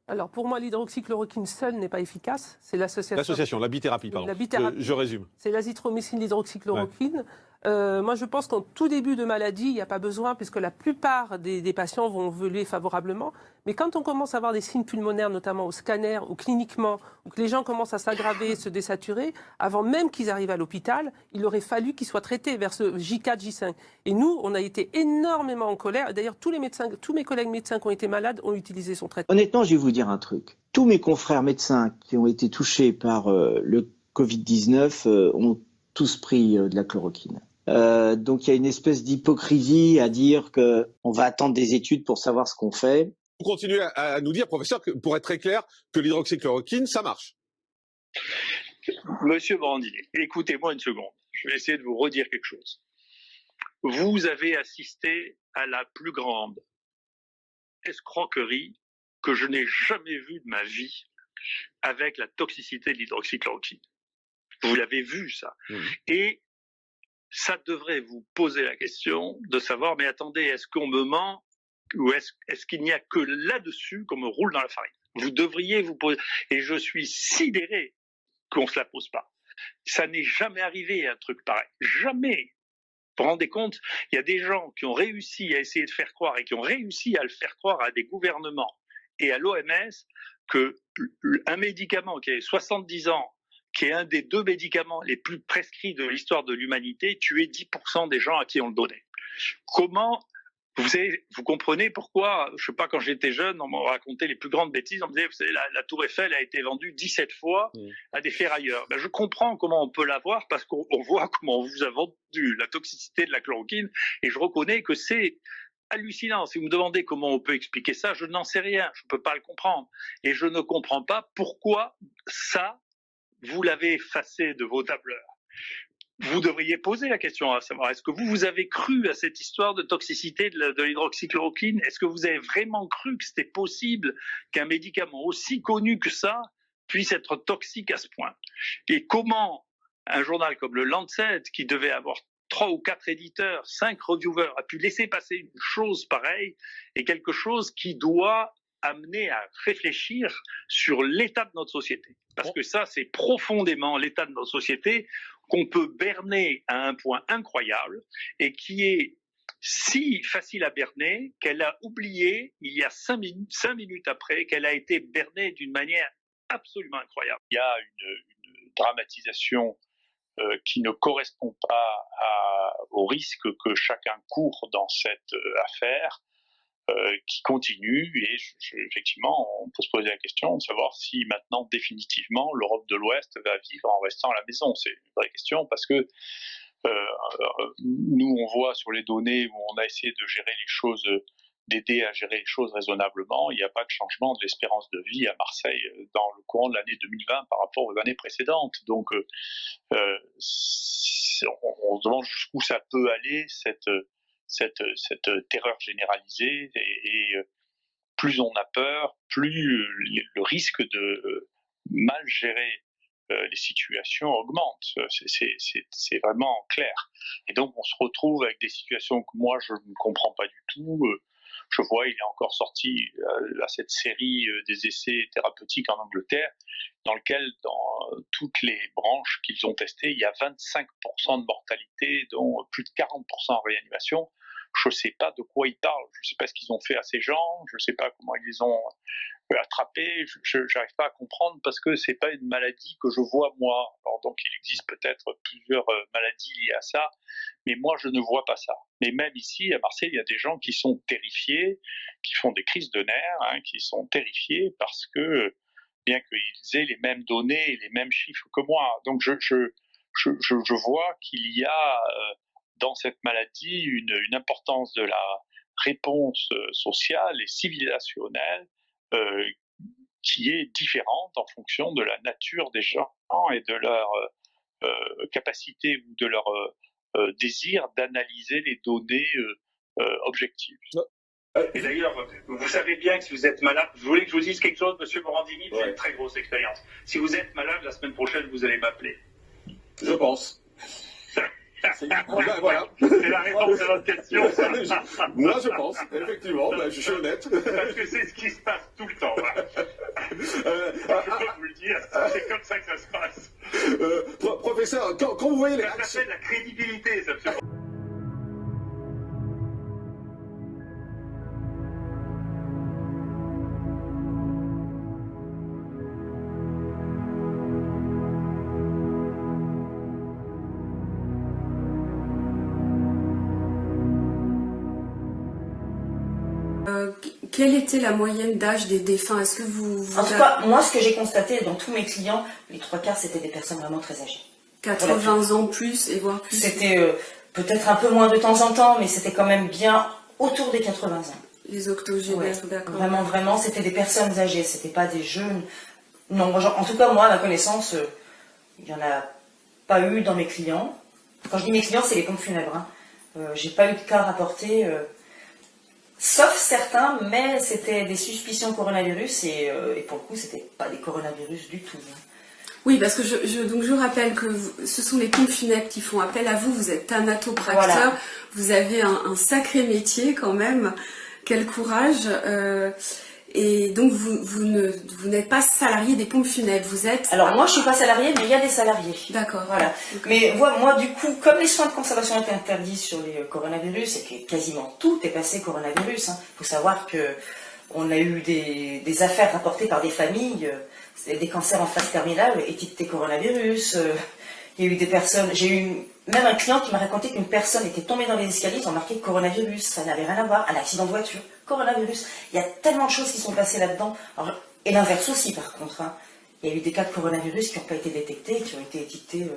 Alors pour moi, l'hydroxychloroquine seule n'est pas efficace. C'est l'association. La bithérapie, pardon. La bithérapie. Je résume. C'est l'azithromycine, l'hydroxychloroquine. Ouais. Moi, je pense qu'en tout début de maladie, il n'y a pas besoin, puisque la plupart des patients vont évoluer favorablement. Mais quand on commence à avoir des signes pulmonaires, notamment au scanner ou cliniquement, ou que les gens commencent à s'aggraver, se désaturer, avant même qu'ils arrivent à l'hôpital, il aurait fallu qu'ils soient traités vers ce J4, J5. Et nous, on a été énormément en colère. D'ailleurs, tous mes collègues médecins qui ont été malades ont utilisé son traitement. Honnêtement, je vais vous dire un truc. Tous mes confrères médecins qui ont été touchés par le Covid-19 ont tous pris de la chloroquine. Donc il y a une espèce d'hypocrisie à dire qu'on va attendre des études pour savoir ce qu'on fait. Vous continuez à nous dire, professeur, que, pour être très clair, que l'hydroxychloroquine, ça marche. Monsieur Morandini, écoutez-moi une seconde. Je vais essayer de vous redire quelque chose. Vous avez assisté à la plus grande escroquerie que je n'ai jamais vue de ma vie avec la toxicité de l'hydroxychloroquine. Vous l'avez vu, ça. Et ça devrait vous poser la question de savoir, mais attendez, est-ce qu'on me ment ou est-ce qu'il n'y a que là-dessus qu'on me roule dans la farine? Vous devriez vous poser. Et je suis sidéré qu'on ne se la pose pas. Ça n'est jamais arrivé un truc pareil. Jamais. Vous vous rendez compte? Il y a des gens qui ont réussi à essayer de faire croire et qui ont réussi à le faire croire à des gouvernements et à l'OMS qu'un médicament qui a 70 ans, qui est un des 2 médicaments les plus prescrits de l'histoire de l'humanité, tuait 10% des gens à qui on le donnait. Comment, vous comprenez pourquoi, je sais pas, quand j'étais jeune, on m'a raconté les plus grandes bêtises, on me disait, vous savez, la Tour Eiffel a été vendue 17 fois à des ferrailleurs. Ben, je comprends comment on peut l'avoir parce qu'on voit comment on vous a vendu la toxicité de la chloroquine et je reconnais que c'est hallucinant. Si vous me demandez comment on peut expliquer ça, je n'en sais rien, je ne peux pas le comprendre. Et je ne comprends pas pourquoi ça, vous l'avez effacé de vos tableurs. Vous devriez poser la question à savoir, est-ce que vous avez cru à cette histoire de toxicité de l'hydroxychloroquine? Est-ce que vous avez vraiment cru que c'était possible qu'un médicament aussi connu que ça puisse être toxique à ce point? Et comment un journal comme le Lancet, qui devait avoir 3 ou 4 éditeurs, 5 reviewers, a pu laisser passer une chose pareille et quelque chose qui doit amener à réfléchir sur l'état de notre société. Parce que ça, c'est profondément l'état de notre société qu'on peut berner à un point incroyable et qui est si facile à berner qu'elle a oublié, il y a 5 minutes après, qu'elle a été bernée d'une manière absolument incroyable. Il y a une dramatisation qui ne correspond pas au risque que chacun court dans cette affaire, qui continue et effectivement on peut se poser la question de savoir si maintenant définitivement l'Europe de l'Ouest va vivre en restant à la maison. C'est une vraie question parce que nous on voit sur les données où on a essayé de gérer les choses, d'aider à gérer les choses raisonnablement, il n'y a pas de changement de l'espérance de vie à Marseille dans le courant de l'année 2020 par rapport aux années précédentes. Donc on se demande jusqu'où ça peut aller cette terreur généralisée et plus on a peur, plus le risque de mal gérer les situations augmente. C'est vraiment clair. Et donc on se retrouve avec des situations que moi je ne comprends pas du tout. Je vois, il est encore sorti cette série des essais thérapeutiques en Angleterre, dans lequel, dans toutes les branches qu'ils ont testées, il y a 25% de mortalité, dont plus de 40% en réanimation. Je ne sais pas de quoi ils parlent, je ne sais pas ce qu'ils ont fait à ces gens, je ne sais pas comment ils les ont attrapés, je n'arrive pas à comprendre parce que ce n'est pas une maladie que je vois moi. Alors donc il existe peut-être plusieurs maladies liées à ça, mais moi je ne vois pas ça. Mais même ici à Marseille, il y a des gens qui sont terrifiés, qui font des crises de nerfs, qui sont terrifiés parce que bien qu'ils aient les mêmes données et les mêmes chiffres que moi. Donc je vois qu'il y a dans cette maladie une importance de la réponse sociale et civilisationnelle qui est différente en fonction de la nature des gens et de leur capacité ou de leur désir d'analyser les données objectives. Et d'ailleurs, vous savez bien que si vous êtes malade, vous voulez que je vous dise quelque chose, monsieur Morandini, vous avez une très grosse expérience. Si vous êtes malade, la semaine prochaine, vous allez m'appeler. Je pense. Voilà. C'est la réponse à votre question. Moi, je pense, effectivement, je suis honnête. Parce que c'est ce qui se passe tout le temps. Voilà. Je peux vous le dire, c'est comme ça que ça se passe. Professeur, quand vous voyez les Ça réactions... fait de la crédibilité, ça fait... Quelle était la moyenne d'âge des défunts? Est-ce que En tout cas, moi, ce que j'ai constaté dans tous mes clients, les 3/4, c'était des personnes vraiment très âgées. 80 ans plus et voire plus? C'était peut-être un peu moins de temps en temps, mais c'était quand même bien autour des 80 ans. Les octogénaires, d'accord. Vraiment, vraiment, c'était des personnes âgées, c'était pas des jeunes. Non, en tout cas, moi, à ma connaissance, il n'y en a pas eu dans mes clients. Quand je dis mes clients, c'est les pompes funèbres. Hein. J'ai pas eu de cas rapportés. Sauf certains, mais c'était des suspicions coronavirus et pour le coup, c'était pas des coronavirus du tout. Hein. Oui, parce que donc je rappelle que ce sont les pompes funèbres qui font appel à vous. Vous êtes thanatopracteur, voilà. Vous avez un sacré métier quand même. Quel courage. Et donc vous n'êtes pas salarié des pompes funèbres, vous êtes... Alors moi je suis pas salarié, mais il y a des salariés. D'accord. Voilà. Mais moi du coup, comme les soins de conservation étaient interdits sur les coronavirus et que quasiment tout est passé coronavirus, faut savoir que on a eu des affaires rapportées par des familles, des cancers en phase terminale étiquetés coronavirus. Il y a eu des personnes, j'ai eu même un client qui m'a raconté qu'une personne était tombée dans les escaliers, ils ont marqué coronavirus, ça n'avait rien à voir, un accident de voiture, coronavirus. Il y a tellement de choses qui sont passées là-dedans. Et l'inverse aussi par contre. Hein. Il y a eu des cas de coronavirus qui n'ont pas été détectés, qui ont été étiquetés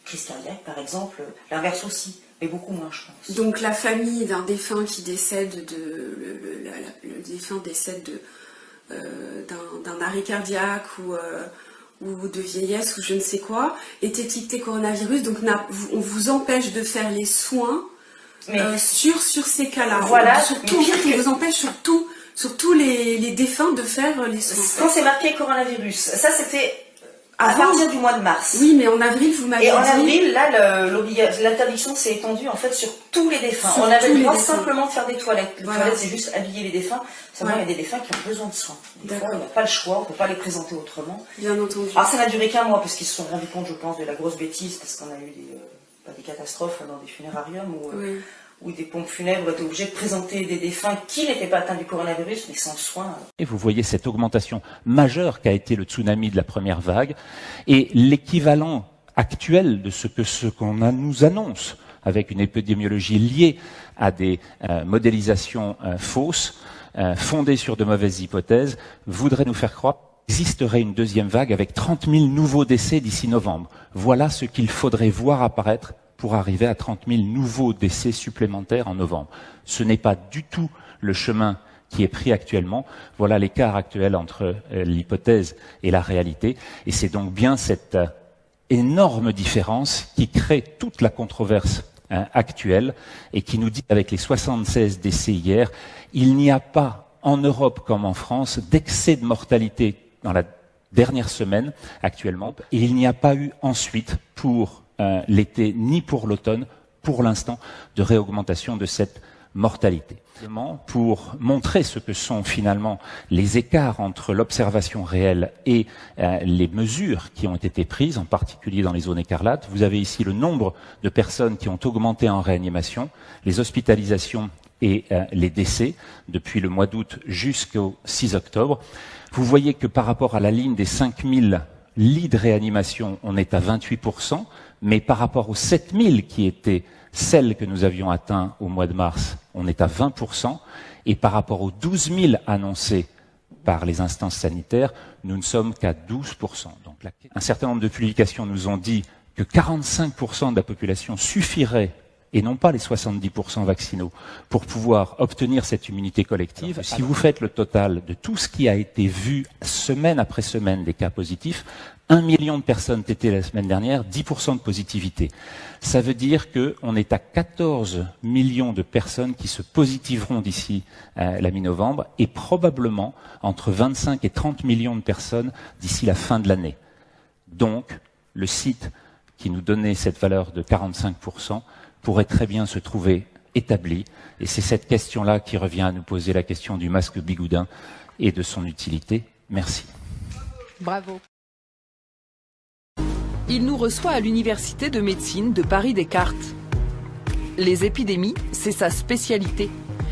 crise cardiaque par exemple. L'inverse aussi, mais beaucoup moins je pense. Donc la famille d'un défunt qui décède le défunt décède d'un arrêt cardiaque ou de vieillesse ou je ne sais quoi, est étiqueté coronavirus, donc on vous empêche de faire les soins sur ces cas-là. Voilà, surtout, on vous empêche sur tous les défunts de faire les soins. Quand c'est marqué coronavirus, ça c'était à partir du mois de mars. Oui, mais en avril, vous m'avez dit... Et en avril, là, l'interdiction s'est étendue en fait sur tous les défunts. On avait le droit simplement de faire des toilettes. Les toilettes, c'est juste habiller les défunts. Seulement, il y a des défunts qui ont besoin de soins. Des fois, il n'y a pas le choix, on ne peut pas les présenter autrement. Bien entendu. Alors, ça n'a duré qu'un mois, parce qu'ils se sont rendus compte, je pense, de la grosse bêtise, parce qu'on a eu des catastrophes dans des funérariums où des pompes funèbres étaient obligées de présenter des défunts qui n'étaient pas atteints du coronavirus, mais sans soins. Et vous voyez cette augmentation majeure qu'a été le tsunami de la première vague, et l'équivalent actuel de ce qu'on nous annonce, avec une épidémiologie liée à des modélisations fausses, fondées sur de mauvaises hypothèses, voudrait nous faire croire qu'il existerait une deuxième vague avec 30 000 nouveaux décès d'ici novembre. Voilà ce qu'il faudrait voir apparaître pour arriver à 30 000 nouveaux décès supplémentaires en novembre. Ce n'est pas du tout le chemin qui est pris actuellement. Voilà l'écart actuel entre l'hypothèse et la réalité. Et c'est donc bien cette énorme différence qui crée toute la controverse actuelle et qui nous dit, avec les 76 décès hier, il n'y a pas en Europe comme en France d'excès de mortalité dans la dernière semaine actuellement. Et il n'y a pas eu ensuite pour l'été ni pour l'automne, pour l'instant, de réaugmentation de cette mortalité. Pour montrer ce que sont finalement les écarts entre l'observation réelle et les mesures qui ont été prises, en particulier dans les zones écarlates, vous avez ici le nombre de personnes qui ont augmenté en réanimation, les hospitalisations et les décès depuis le mois d'août jusqu'au 6 octobre. Vous voyez que par rapport à la ligne des 5000 lits de réanimation, on est à 28%, mais par rapport aux 7000 qui étaient celles que nous avions atteintes au mois de mars, on est à 20%, et par rapport aux 12 000 annoncés par les instances sanitaires, nous ne sommes qu'à 12%. Donc, un certain nombre de publications nous ont dit que 45% de la population suffirait, et non pas les 70% vaccinaux, pour pouvoir obtenir cette immunité collective. Si vous faites le total de tout ce qui a été vu semaine après semaine des cas positifs, 1 million de personnes tétées la semaine dernière, 10% de positivité. Ça veut dire qu'on est à 14 millions de personnes qui se positiveront d'ici la mi-novembre et probablement entre 25 et 30 millions de personnes d'ici la fin de l'année. Donc, le site qui nous donnait cette valeur de 45% pourrait très bien se trouver établi. Et c'est cette question-là qui revient à nous poser la question du masque bigoudin et de son utilité. Merci. Bravo. Il nous reçoit à l'Université de médecine de Paris-Descartes. Les épidémies, c'est sa spécialité.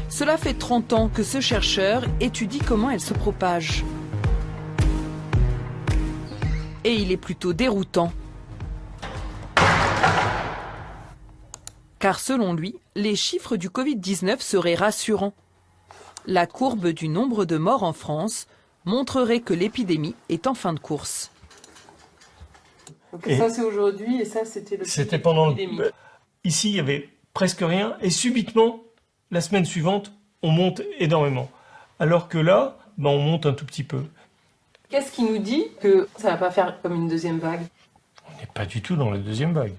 Cela fait 30 ans que ce chercheur étudie comment elles se propagent. Et il est plutôt déroutant. Car selon lui, les chiffres du Covid-19 seraient rassurants. La courbe du nombre de morts en France montrerait que l'épidémie est en fin de course. Donc ça c'est aujourd'hui et ça c'était le C'était pendant le... Ici, il y avait presque rien et subitement, la semaine suivante, on monte énormément. Alors que là, on monte un tout petit peu. Qu'est-ce qui nous dit que ça va pas faire comme une deuxième vague? On n'est pas du tout dans la deuxième vague.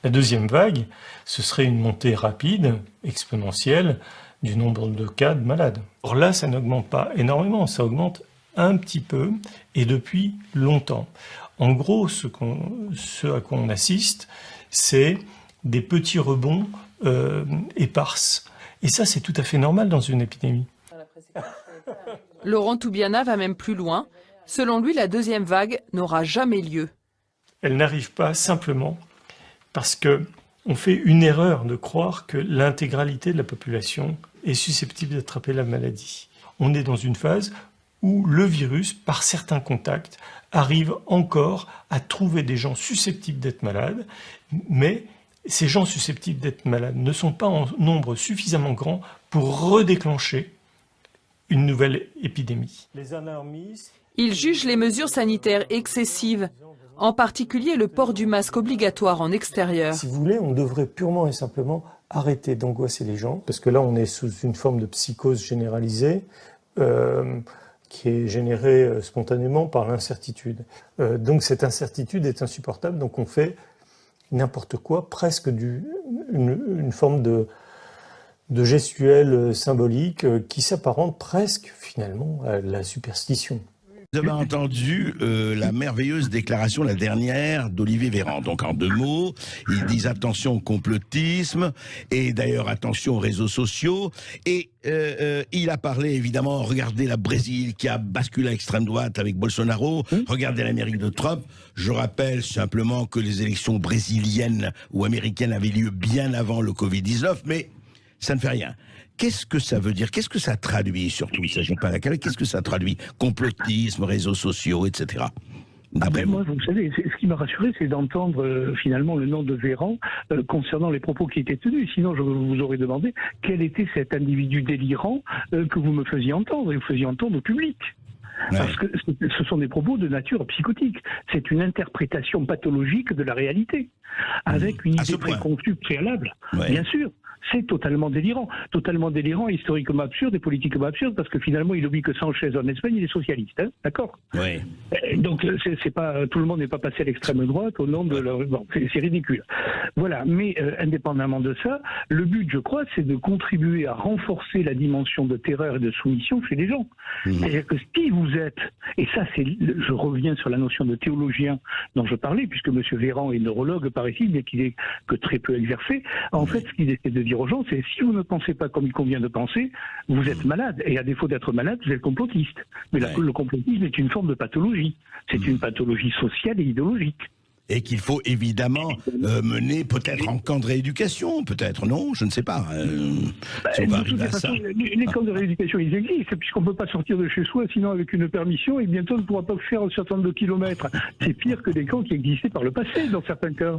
La deuxième vague, ce serait une montée rapide, exponentielle, du nombre de cas de malades. Or là, ça n'augmente pas énormément, ça augmente un petit peu et depuis longtemps. En gros, ce à quoi on assiste, c'est des petits rebonds éparses. Et ça, c'est tout à fait normal dans une épidémie. Laurent Toubiana va même plus loin. Selon lui, la deuxième vague n'aura jamais lieu. Elle n'arrive pas simplement parce qu'on fait une erreur de croire que l'intégralité de la population est susceptible d'attraper la maladie. On est dans une phase où le virus, par certains contacts, arrive encore à trouver des gens susceptibles d'être malades, mais ces gens susceptibles d'être malades ne sont pas en nombre suffisamment grand pour redéclencher une nouvelle épidémie. Les alarmistes... Il juge les mesures sanitaires excessives, en particulier le port du masque obligatoire en extérieur. Si vous voulez, on devrait purement et simplement arrêter d'angoisser les gens, parce que là, on est sous une forme de psychose généralisée, qui est générée spontanément par l'incertitude. Donc cette incertitude est insupportable, donc on fait n'importe quoi, presque une forme de gestuelle symbolique qui s'apparente presque finalement à la superstition. Vous avez entendu la merveilleuse déclaration, la dernière, d'Olivier Véran. Donc en 2 mots, ils disent attention au complotisme et d'ailleurs attention aux réseaux sociaux. Et il a parlé évidemment, regardez la Brésil qui a basculé à l'extrême droite avec Bolsonaro, regardez l'Amérique de Trump. Je rappelle simplement que les élections brésiliennes ou américaines avaient lieu bien avant le Covid-19, mais ça ne fait rien. Qu'est-ce que ça veut dire? Qu'est-ce que ça traduit surtout? Il ne s'agit pas de qu'est-ce que ça traduit? Complotisme, réseaux sociaux, etc. Moi, vous savez, ce qui m'a rassuré, c'est d'entendre finalement le nom de Véran concernant les propos qui étaient tenus. Sinon, je vous aurais demandé quel était cet individu délirant que vous me faisiez entendre, et vous faisiez entendre au public. Ouais. Parce que ce sont des propos de nature psychotique. C'est une interprétation pathologique de la réalité, avec une idée préconçue préalable, bien sûr. C'est totalement délirant, historiquement absurde et politiquement absurde, parce que finalement, il oublie que Sanchez en Espagne, il est socialiste, hein, d'accord? Oui. Donc, c'est pas, tout le monde n'est pas passé à l'extrême droite au nom de leur... Bon, c'est ridicule. Voilà, mais indépendamment de ça, le but, je crois, c'est de contribuer à renforcer la dimension de terreur et de soumission chez les gens. C'est-à-dire que si vous êtes, et ça, je reviens sur la notion de théologien dont je parlais, puisque M. Véran est neurologue, paraît-il, mais qu'il est que très peu exercé. En fait, ce qu'il essaie de dire aux gens, c'est si vous ne pensez pas comme il convient de penser, vous êtes malade. Et à défaut d'être malade, vous êtes complotiste. Mais le complotisme est une forme de pathologie. C'est une pathologie sociale et idéologique. Et qu'il faut évidemment mener peut-être en camp de rééducation, peut-être, non? Je ne sais pas. Si on va arriver à ça. Les camps de rééducation, ils existent, puisqu'on ne peut pas sortir de chez soi, sinon avec une permission, et bientôt on ne pourra pas faire un certain nombre de kilomètres. C'est pire que des camps qui existaient par le passé, dans certains cas.